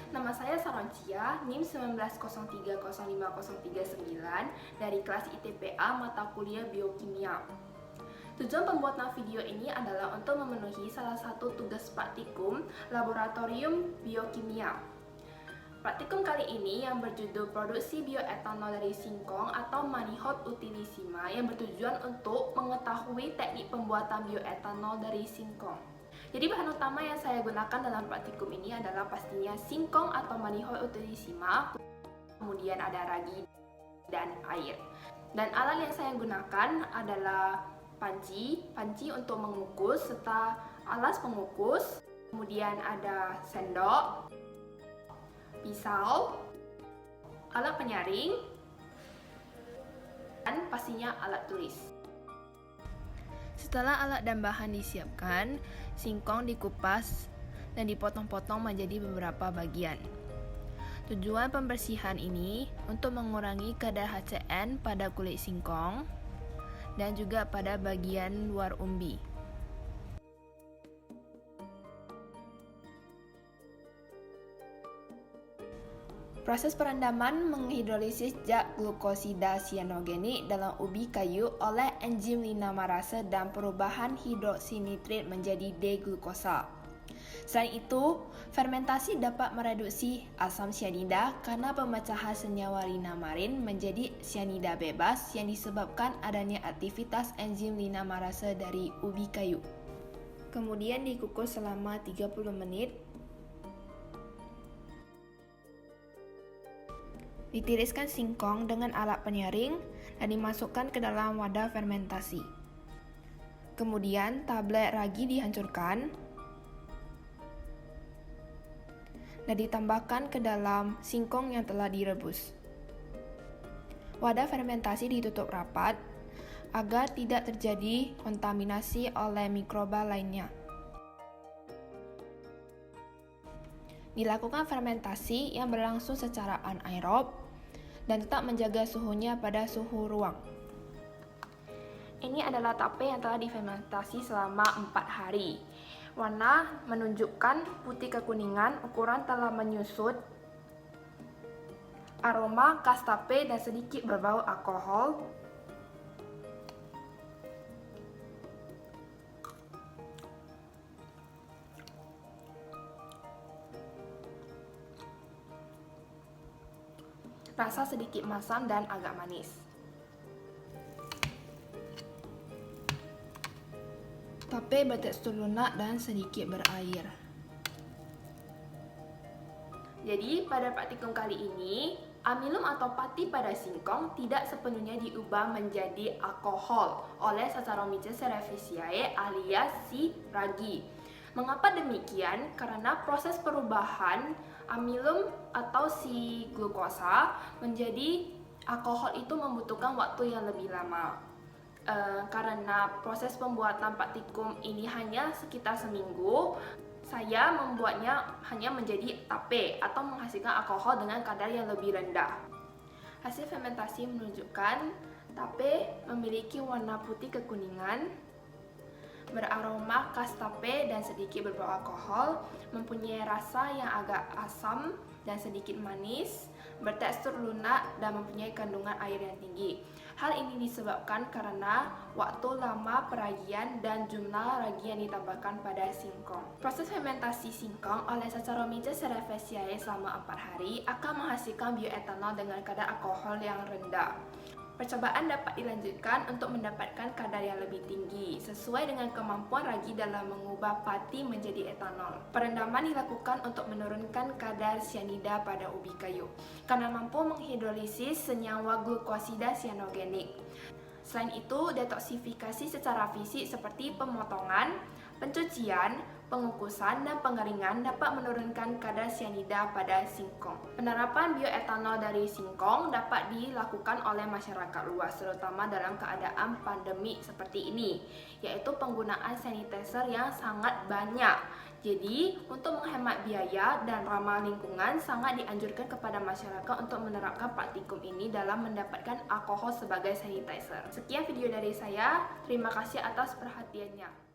Nama saya Saroncia, NIM 19030539 dari kelas ITPA mata kuliah Biokimia. Tujuan pembuatan video ini adalah untuk memenuhi salah satu tugas praktikum Laboratorium Biokimia. Praktikum kali ini yang berjudul Produksi Bioetanol dari Singkong atau Manihot utilissima yang bertujuan untuk mengetahui teknik pembuatan bioetanol dari singkong. Jadi bahan utama yang saya gunakan dalam praktikum ini adalah pastinya singkong atau Manihot utilissima, kemudian ada ragi dan air. Dan alat yang saya gunakan adalah panci untuk mengukus serta alas pengukus, kemudian ada sendok, pisau, alat penyaring, dan pastinya alat tulis. Setelah alat dan bahan disiapkan, singkong dikupas dan dipotong-potong menjadi beberapa bagian. Tujuan pembersihan ini untuk mengurangi kadar HCN pada kulit singkong dan juga pada bagian luar umbi. Proses perendaman menghidrolisis zat glukosida sianogenik dalam ubi kayu oleh enzim linamarase dan perubahan hidroksinitrit menjadi D-glukosa. Selain itu, fermentasi dapat mereduksi asam sianida karena pemecahan senyawa linamarin menjadi sianida bebas yang disebabkan adanya aktivitas enzim linamarase dari ubi kayu. Kemudian dikukus selama 30 menit. Ditiriskan singkong dengan alat penyaring dan dimasukkan ke dalam wadah fermentasi. Kemudian tablet ragi dihancurkan dan ditambahkan ke dalam singkong yang telah direbus. Wadah fermentasi ditutup rapat agar tidak terjadi kontaminasi oleh mikroba lainnya. Dilakukan fermentasi yang berlangsung secara anaerob dan tetap menjaga suhunya pada suhu ruang. Ini adalah tape yang telah difermentasi selama 4 hari. Warna menunjukkan putih kekuningan, ukuran telah menyusut. Aroma khas tape dan sedikit berbau alkohol. Rasa sedikit masam dan agak manis. Tape bertekstur lunak dan sedikit berair. Jadi pada praktikum kali ini, amilum atau pati pada singkong tidak sepenuhnya diubah menjadi alkohol oleh Saccharomyces cerevisiae alias si ragi. Mengapa demikian? Karena proses perubahan amilum atau si glukosa menjadi alkohol itu membutuhkan waktu yang lebih lama. Karena proses pembuatan praktikum ini hanya sekitar seminggu, saya membuatnya hanya menjadi tape atau menghasilkan alkohol dengan kadar yang lebih rendah. Hasil fermentasi menunjukkan tape memiliki warna putih kekuningan, beraroma khas tape dan sedikit berbau alkohol, mempunyai rasa yang agak asam dan sedikit manis, bertekstur lunak dan mempunyai kandungan air yang tinggi. Hal ini disebabkan karena waktu lama peragian dan jumlah ragi yang ditambahkan pada singkong. Proses fermentasi singkong oleh Saccharomyces cerevisiae selama 4 hari akan menghasilkan bioetanol dengan kadar alkohol yang rendah. Percobaan dapat dilanjutkan untuk mendapatkan kadar yang lebih tinggi, sesuai dengan kemampuan ragi dalam mengubah pati menjadi etanol. Perendaman dilakukan untuk menurunkan kadar sianida pada ubi kayu, karena mampu menghidrolisis senyawa glukosida sianogenik. Selain itu, detoksifikasi secara fisik seperti pemotongan, pencucian, pengukusan, dan pengeringan dapat menurunkan kadar sianida pada singkong. Penerapan bioetanol dari singkong dapat dilakukan oleh masyarakat luas, terutama dalam keadaan pandemi seperti ini, yaitu penggunaan sanitizer yang sangat banyak. Jadi, untuk menghemat biaya dan ramah lingkungan, sangat dianjurkan kepada masyarakat untuk menerapkan praktikum ini dalam mendapatkan alkohol sebagai sanitizer. Sekian video dari saya, terima kasih atas perhatiannya.